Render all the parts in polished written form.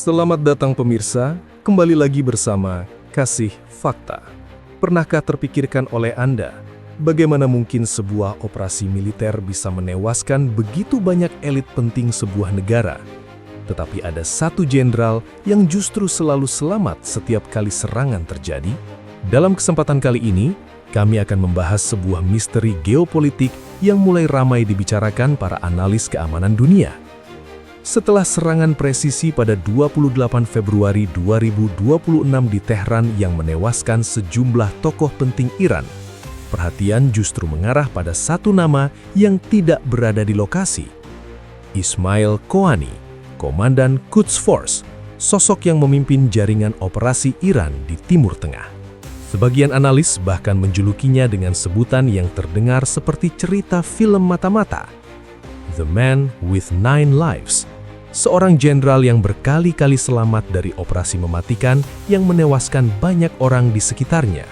Selamat datang pemirsa, kembali lagi bersama Kasih Fakta. Pernahkah terpikirkan oleh Anda, bagaimana mungkin sebuah operasi militer bisa menewaskan begitu banyak elit penting sebuah negara? Tetapi ada satu jenderal yang justru selalu selamat setiap kali serangan terjadi. Dalam kesempatan kali ini, kami akan membahas sebuah misteri geopolitik yang mulai ramai dibicarakan para analis keamanan dunia. Setelah serangan presisi pada 28 Februari 2026 di Tehran yang menewaskan sejumlah tokoh penting Iran, perhatian justru mengarah pada satu nama yang tidak berada di lokasi. Ismail Qaani, Komandan Quds Force, sosok yang memimpin jaringan operasi Iran di Timur Tengah. Sebagian analis bahkan menjulukinya dengan sebutan yang terdengar seperti cerita film mata-mata, The Man with Nine Lives, seorang jenderal yang berkali-kali selamat dari operasi mematikan yang menewaskan banyak orang di sekitarnya.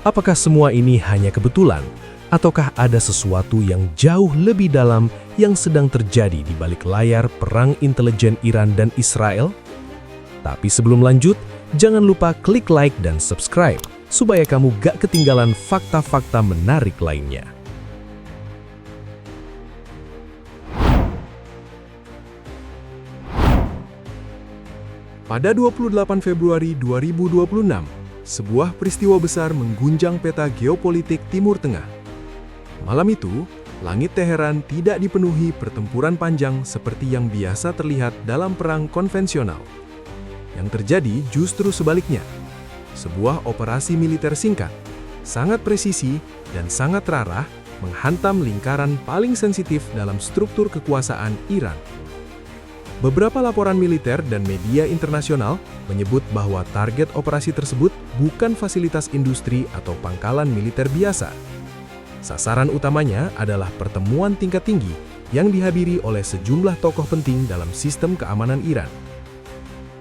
Apakah semua ini hanya kebetulan, ataukah ada sesuatu yang jauh lebih dalam yang sedang terjadi di balik layar perang intelijen Iran dan Israel? Tapi sebelum lanjut, jangan lupa klik like dan subscribe, supaya kamu gak ketinggalan fakta-fakta menarik lainnya. Pada 28 Februari 2026, sebuah peristiwa besar mengguncang peta geopolitik Timur Tengah. Malam itu, langit Teheran tidak dipenuhi pertempuran panjang seperti yang biasa terlihat dalam perang konvensional. Yang terjadi justru sebaliknya. Sebuah operasi militer singkat, sangat presisi, dan sangat terarah menghantam lingkaran paling sensitif dalam struktur kekuasaan Iran. Beberapa laporan militer dan media internasional menyebut bahwa target operasi tersebut bukan fasilitas industri atau pangkalan militer biasa. Sasaran utamanya adalah pertemuan tingkat tinggi yang dihadiri oleh sejumlah tokoh penting dalam sistem keamanan Iran.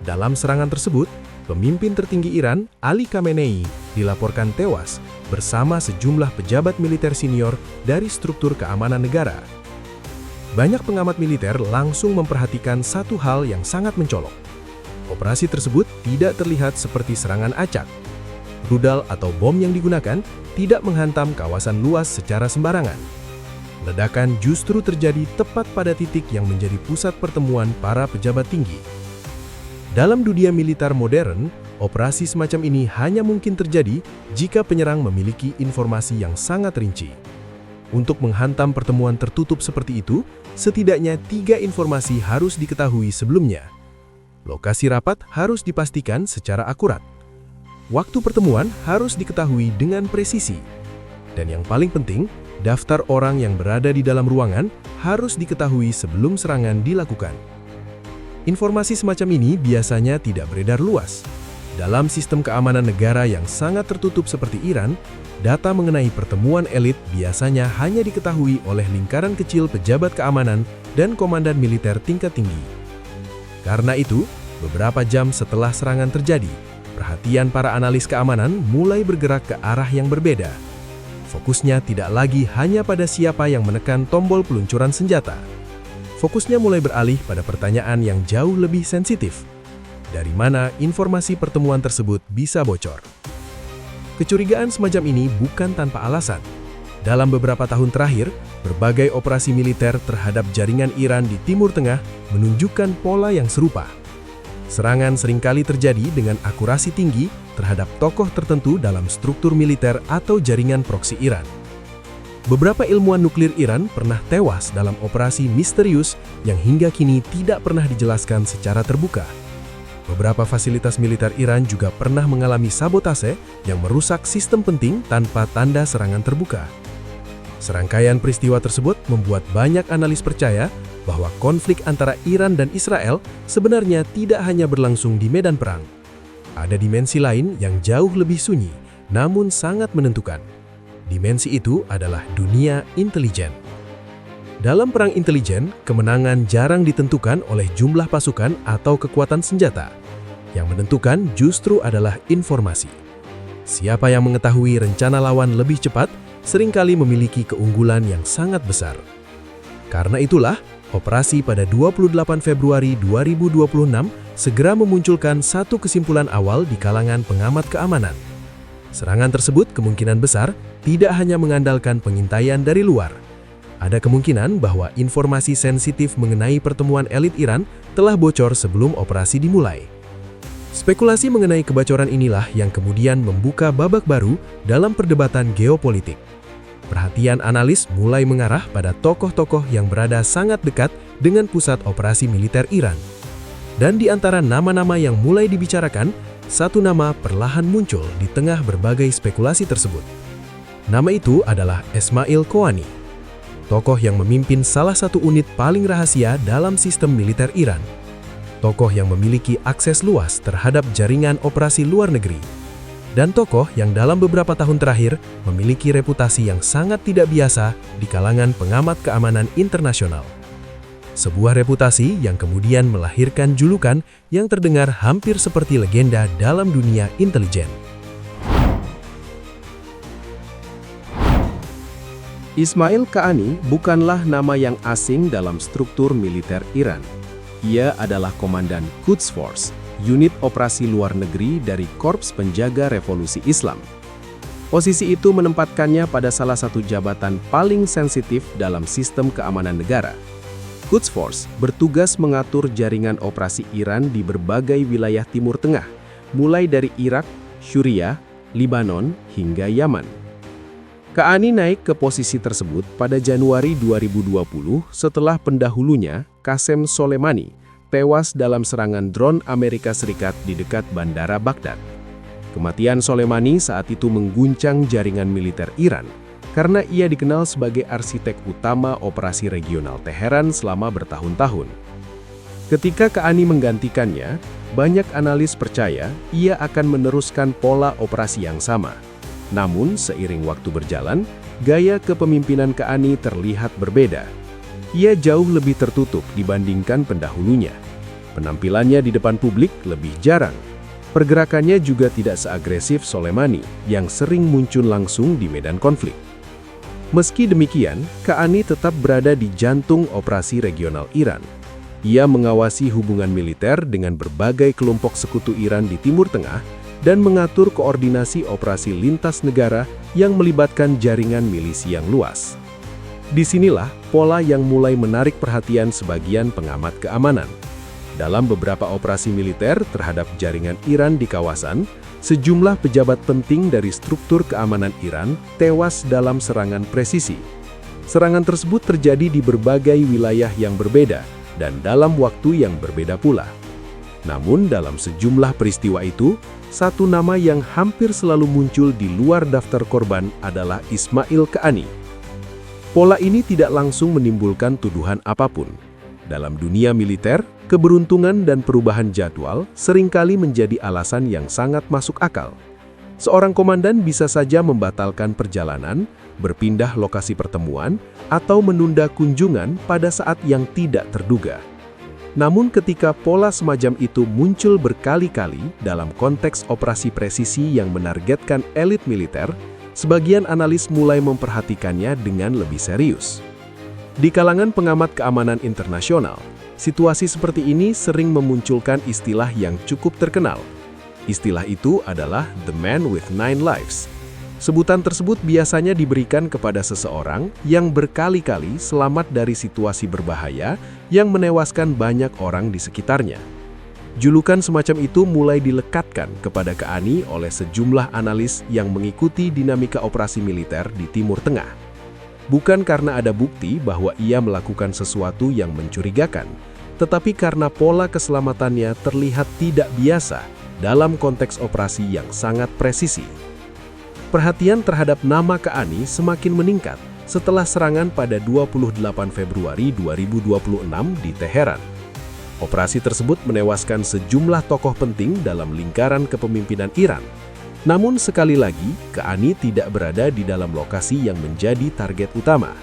Dalam serangan tersebut, pemimpin tertinggi Iran, Ali Khamenei, dilaporkan tewas bersama sejumlah pejabat militer senior dari struktur keamanan negara. Banyak pengamat militer langsung memperhatikan satu hal yang sangat mencolok. Operasi tersebut tidak terlihat seperti serangan acak. Rudal atau bom yang digunakan tidak menghantam kawasan luas secara sembarangan. Ledakan justru terjadi tepat pada titik yang menjadi pusat pertemuan para pejabat tinggi. Dalam dunia militer modern, operasi semacam ini hanya mungkin terjadi jika penyerang memiliki informasi yang sangat rinci. Untuk menghantam pertemuan tertutup seperti itu, setidaknya 3 informasi harus diketahui sebelumnya. Lokasi rapat harus dipastikan secara akurat. Waktu pertemuan harus diketahui dengan presisi. Dan yang paling penting, daftar orang yang berada di dalam ruangan harus diketahui sebelum serangan dilakukan. Informasi semacam ini biasanya tidak beredar luas. Dalam sistem keamanan negara yang sangat tertutup seperti Iran, data mengenai pertemuan elit biasanya hanya diketahui oleh lingkaran kecil pejabat keamanan dan komandan militer tingkat tinggi. Karena itu, beberapa jam setelah serangan terjadi, perhatian para analis keamanan mulai bergerak ke arah yang berbeda. Fokusnya tidak lagi hanya pada siapa yang menekan tombol peluncuran senjata. Fokusnya mulai beralih pada pertanyaan yang jauh lebih sensitif. Dari mana informasi pertemuan tersebut bisa bocor? Kecurigaan semacam ini bukan tanpa alasan. Dalam beberapa tahun terakhir, berbagai operasi militer terhadap jaringan Iran di Timur Tengah menunjukkan pola yang serupa. Serangan seringkali terjadi dengan akurasi tinggi terhadap tokoh tertentu dalam struktur militer atau jaringan proksi Iran. Beberapa ilmuwan nuklir Iran pernah tewas dalam operasi misterius yang hingga kini tidak pernah dijelaskan secara terbuka. Beberapa fasilitas militer Iran juga pernah mengalami sabotase yang merusak sistem penting tanpa tanda serangan terbuka. Serangkaian peristiwa tersebut membuat banyak analis percaya bahwa konflik antara Iran dan Israel sebenarnya tidak hanya berlangsung di medan perang. Ada dimensi lain yang jauh lebih sunyi, namun sangat menentukan. Dimensi itu adalah dunia intelijen. Dalam perang intelijen, kemenangan jarang ditentukan oleh jumlah pasukan atau kekuatan senjata. Yang menentukan justru adalah informasi. Siapa yang mengetahui rencana lawan lebih cepat, seringkali memiliki keunggulan yang sangat besar. Karena itulah, operasi pada 28 Februari 2026 segera memunculkan satu kesimpulan awal di kalangan pengamat keamanan. Serangan tersebut kemungkinan besar tidak hanya mengandalkan pengintaian dari luar. Ada kemungkinan bahwa informasi sensitif mengenai pertemuan elit Iran telah bocor sebelum operasi dimulai. Spekulasi mengenai kebocoran inilah yang kemudian membuka babak baru dalam perdebatan geopolitik. Perhatian analis mulai mengarah pada tokoh-tokoh yang berada sangat dekat dengan pusat operasi militer Iran. Dan di antara nama-nama yang mulai dibicarakan, satu nama perlahan muncul di tengah berbagai spekulasi tersebut. Nama itu adalah Ismail Qaani, tokoh yang memimpin salah satu unit paling rahasia dalam sistem militer Iran. Tokoh yang memiliki akses luas terhadap jaringan operasi luar negeri. Dan tokoh yang dalam beberapa tahun terakhir memiliki reputasi yang sangat tidak biasa di kalangan pengamat keamanan internasional. Sebuah reputasi yang kemudian melahirkan julukan yang terdengar hampir seperti legenda dalam dunia intelijen. Ismail Qaani bukanlah nama yang asing dalam struktur militer Iran. Ia adalah komandan Quds Force, unit operasi luar negeri dari Korps Penjaga Revolusi Islam. Posisi itu menempatkannya pada salah satu jabatan paling sensitif dalam sistem keamanan negara. Quds Force bertugas mengatur jaringan operasi Iran di berbagai wilayah Timur Tengah, mulai dari Irak, Syria, Lebanon, hingga Yaman. Qaani naik ke posisi tersebut pada Januari 2020 setelah pendahulunya, Qasem Soleimani, tewas dalam serangan drone Amerika Serikat di dekat Bandara Baghdad. Kematian Soleimani saat itu mengguncang jaringan militer Iran karena ia dikenal sebagai arsitek utama operasi regional Teheran selama bertahun-tahun. Ketika Qaani menggantikannya, banyak analis percaya ia akan meneruskan pola operasi yang sama. Namun, seiring waktu berjalan, gaya kepemimpinan Qaani terlihat berbeda. Ia jauh lebih tertutup dibandingkan pendahulunya. Penampilannya di depan publik lebih jarang. Pergerakannya juga tidak seagresif Soleimani yang sering muncul langsung di medan konflik. Meski demikian, Qaani tetap berada di jantung operasi regional Iran. Ia mengawasi hubungan militer dengan berbagai kelompok sekutu Iran di Timur Tengah dan mengatur koordinasi operasi lintas negara yang melibatkan jaringan milisi yang luas. Disinilah pola yang mulai menarik perhatian sebagian pengamat keamanan. Dalam beberapa operasi militer terhadap jaringan Iran di kawasan, sejumlah pejabat penting dari struktur keamanan Iran tewas dalam serangan presisi. Serangan tersebut terjadi di berbagai wilayah yang berbeda dan dalam waktu yang berbeda pula. Namun dalam sejumlah peristiwa itu, satu nama yang hampir selalu muncul di luar daftar korban adalah Ismail Qaani. Pola ini tidak langsung menimbulkan tuduhan apapun. Dalam dunia militer, keberuntungan dan perubahan jadwal seringkali menjadi alasan yang sangat masuk akal. Seorang komandan bisa saja membatalkan perjalanan, berpindah lokasi pertemuan, atau menunda kunjungan pada saat yang tidak terduga. Namun ketika pola semacam itu muncul berkali-kali dalam konteks operasi presisi yang menargetkan elit militer, sebagian analis mulai memperhatikannya dengan lebih serius. Di kalangan pengamat keamanan internasional, situasi seperti ini sering memunculkan istilah yang cukup terkenal. Istilah itu adalah "the man with 9 lives". Sebutan tersebut biasanya diberikan kepada seseorang yang berkali-kali selamat dari situasi berbahaya yang menewaskan banyak orang di sekitarnya. Julukan semacam itu mulai dilekatkan kepada Qaani oleh sejumlah analis yang mengikuti dinamika operasi militer di Timur Tengah. Bukan karena ada bukti bahwa ia melakukan sesuatu yang mencurigakan, tetapi karena pola keselamatannya terlihat tidak biasa dalam konteks operasi yang sangat presisi. Perhatian terhadap nama Qaani semakin meningkat setelah serangan pada 28 Februari 2026 di Teheran. Operasi tersebut menewaskan sejumlah tokoh penting dalam lingkaran kepemimpinan Iran. Namun sekali lagi, Qaani tidak berada di dalam lokasi yang menjadi target utama.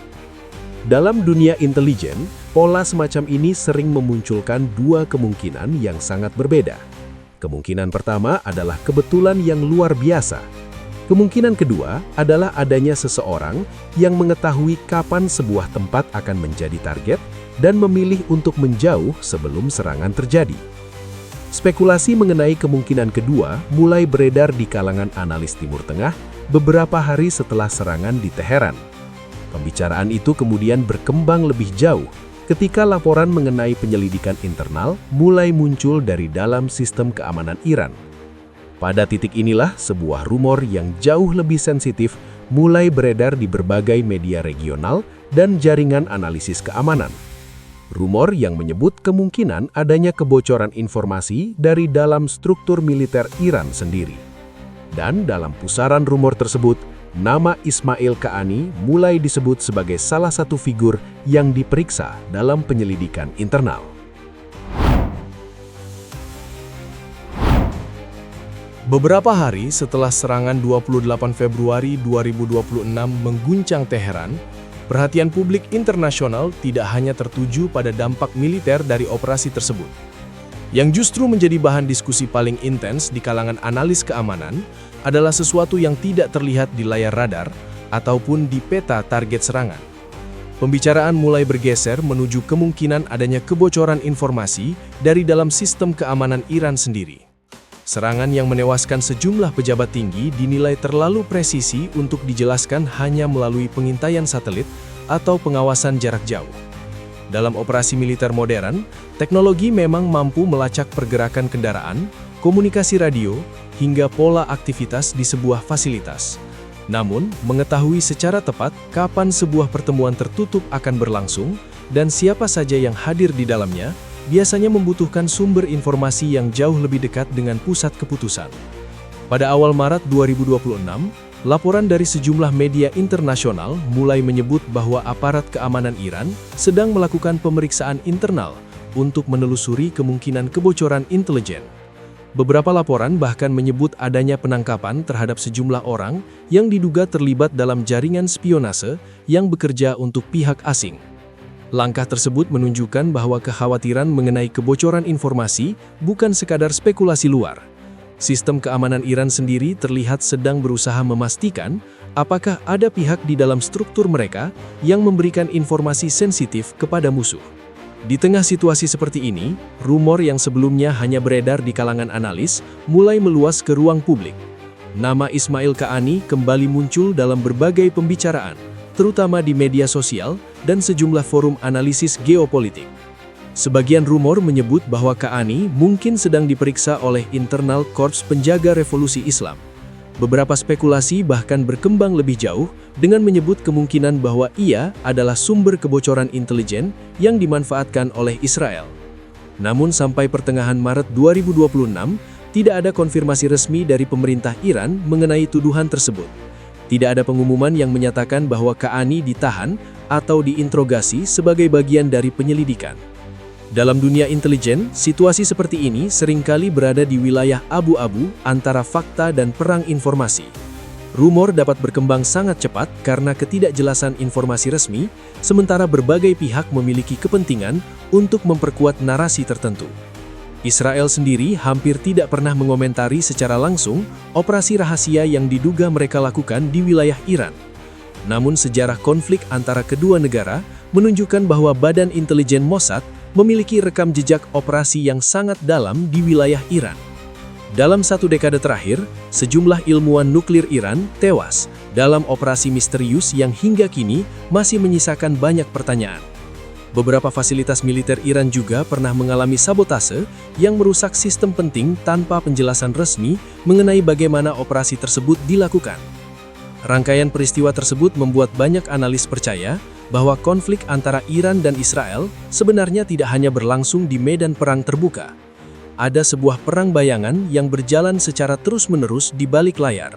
Dalam dunia intelijen, pola semacam ini sering memunculkan dua kemungkinan yang sangat berbeda. Kemungkinan pertama adalah kebetulan yang luar biasa. Kemungkinan kedua adalah adanya seseorang yang mengetahui kapan sebuah tempat akan menjadi target dan memilih untuk menjauh sebelum serangan terjadi. Spekulasi mengenai kemungkinan kedua mulai beredar di kalangan analis Timur Tengah beberapa hari setelah serangan di Teheran. Pembicaraan itu kemudian berkembang lebih jauh ketika laporan mengenai penyelidikan internal mulai muncul dari dalam sistem keamanan Iran. Pada titik inilah sebuah rumor yang jauh lebih sensitif mulai beredar di berbagai media regional dan jaringan analisis keamanan. Rumor yang menyebut kemungkinan adanya kebocoran informasi dari dalam struktur militer Iran sendiri. Dan dalam pusaran rumor tersebut, nama Ismail Qaani mulai disebut sebagai salah satu figur yang diperiksa dalam penyelidikan internal. Beberapa hari setelah serangan 28 Februari 2026 mengguncang Teheran, perhatian publik internasional tidak hanya tertuju pada dampak militer dari operasi tersebut. Yang justru menjadi bahan diskusi paling intens di kalangan analis keamanan adalah sesuatu yang tidak terlihat di layar radar ataupun di peta target serangan. Pembicaraan mulai bergeser menuju kemungkinan adanya kebocoran informasi dari dalam sistem keamanan Iran sendiri. Serangan yang menewaskan sejumlah pejabat tinggi dinilai terlalu presisi untuk dijelaskan hanya melalui pengintaian satelit atau pengawasan jarak jauh. Dalam operasi militer modern, teknologi memang mampu melacak pergerakan kendaraan, komunikasi radio, hingga pola aktivitas di sebuah fasilitas. Namun, mengetahui secara tepat kapan sebuah pertemuan tertutup akan berlangsung dan siapa saja yang hadir di dalamnya, biasanya membutuhkan sumber informasi yang jauh lebih dekat dengan pusat keputusan. Pada awal Maret 2026, laporan dari sejumlah media internasional mulai menyebut bahwa aparat keamanan Iran sedang melakukan pemeriksaan internal untuk menelusuri kemungkinan kebocoran intelijen. Beberapa laporan bahkan menyebut adanya penangkapan terhadap sejumlah orang yang diduga terlibat dalam jaringan spionase yang bekerja untuk pihak asing. Langkah tersebut menunjukkan bahwa kekhawatiran mengenai kebocoran informasi bukan sekadar spekulasi luar. Sistem keamanan Iran sendiri terlihat sedang berusaha memastikan apakah ada pihak di dalam struktur mereka yang memberikan informasi sensitif kepada musuh. Di tengah situasi seperti ini, rumor yang sebelumnya hanya beredar di kalangan analis mulai meluas ke ruang publik. Nama Ismail Qaani kembali muncul dalam berbagai pembicaraan, terutama di media sosial dan sejumlah forum analisis geopolitik. Sebagian rumor menyebut bahwa Qaani mungkin sedang diperiksa oleh internal Korps Penjaga Revolusi Islam. Beberapa spekulasi bahkan berkembang lebih jauh dengan menyebut kemungkinan bahwa ia adalah sumber kebocoran intelijen yang dimanfaatkan oleh Israel. Namun sampai pertengahan Maret 2026, tidak ada konfirmasi resmi dari pemerintah Iran mengenai tuduhan tersebut. Tidak ada pengumuman yang menyatakan bahwa Qaani ditahan atau diinterogasi sebagai bagian dari penyelidikan. Dalam dunia intelijen, situasi seperti ini seringkali berada di wilayah abu-abu antara fakta dan perang informasi. Rumor dapat berkembang sangat cepat karena ketidakjelasan informasi resmi, sementara berbagai pihak memiliki kepentingan untuk memperkuat narasi tertentu. Israel sendiri hampir tidak pernah mengomentari secara langsung operasi rahasia yang diduga mereka lakukan di wilayah Iran. Namun sejarah konflik antara kedua negara menunjukkan bahwa Badan Intelijen Mossad memiliki rekam jejak operasi yang sangat dalam di wilayah Iran. Dalam satu dekade terakhir, sejumlah ilmuwan nuklir Iran tewas dalam operasi misterius yang hingga kini masih menyisakan banyak pertanyaan. Beberapa fasilitas militer Iran juga pernah mengalami sabotase yang merusak sistem penting tanpa penjelasan resmi mengenai bagaimana operasi tersebut dilakukan. Rangkaian peristiwa tersebut membuat banyak analis percaya bahwa konflik antara Iran dan Israel sebenarnya tidak hanya berlangsung di medan perang terbuka. Ada sebuah perang bayangan yang berjalan secara terus-menerus di balik layar.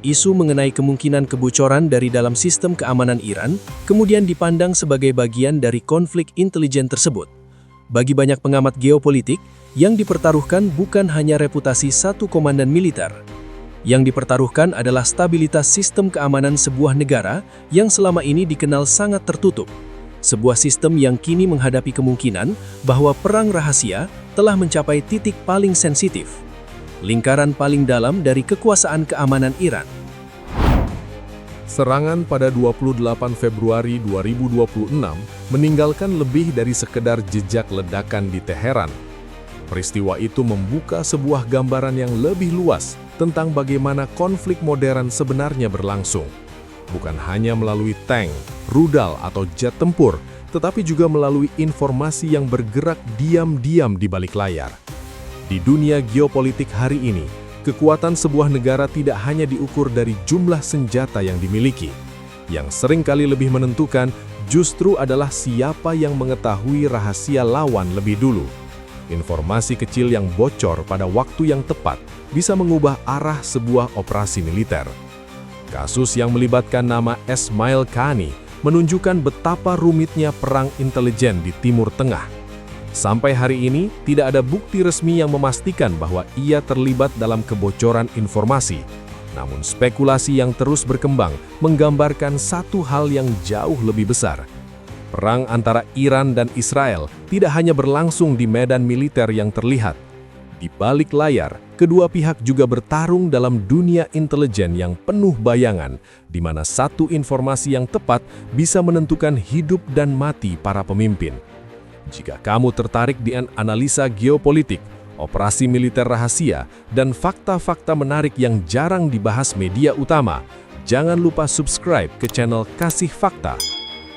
Isu mengenai kemungkinan kebocoran dari dalam sistem keamanan Iran kemudian dipandang sebagai bagian dari konflik intelijen tersebut. Bagi banyak pengamat geopolitik, yang dipertaruhkan bukan hanya reputasi satu komandan militer. Yang dipertaruhkan adalah stabilitas sistem keamanan sebuah negara yang selama ini dikenal sangat tertutup. Sebuah sistem yang kini menghadapi kemungkinan bahwa perang rahasia telah mencapai titik paling sensitif. Lingkaran paling dalam dari kekuasaan keamanan Iran. Serangan pada 28 Februari 2026 meninggalkan lebih dari sekedar jejak ledakan di Teheran. Peristiwa itu membuka sebuah gambaran yang lebih luas tentang bagaimana konflik modern sebenarnya berlangsung. Bukan hanya melalui tank, rudal, atau jet tempur, tetapi juga melalui informasi yang bergerak diam-diam di balik layar. Di dunia geopolitik hari ini, kekuatan sebuah negara tidak hanya diukur dari jumlah senjata yang dimiliki. Yang seringkali lebih menentukan justru adalah siapa yang mengetahui rahasia lawan lebih dulu. Informasi kecil yang bocor pada waktu yang tepat bisa mengubah arah sebuah operasi militer. Kasus yang melibatkan nama Esmail Qaani menunjukkan betapa rumitnya perang intelijen di Timur Tengah. Sampai hari ini, tidak ada bukti resmi yang memastikan bahwa ia terlibat dalam kebocoran informasi. Namun spekulasi yang terus berkembang menggambarkan satu hal yang jauh lebih besar. Perang antara Iran dan Israel tidak hanya berlangsung di medan militer yang terlihat. Di balik layar, kedua pihak juga bertarung dalam dunia intelijen yang penuh bayangan, di mana satu informasi yang tepat bisa menentukan hidup dan mati para pemimpin. Jika kamu tertarik di analisa geopolitik, operasi militer rahasia, dan fakta-fakta menarik yang jarang dibahas media utama, jangan lupa subscribe ke channel Kasih Fakta.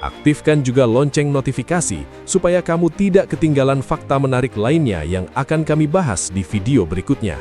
Aktifkan juga lonceng notifikasi supaya kamu tidak ketinggalan fakta menarik lainnya yang akan kami bahas di video berikutnya.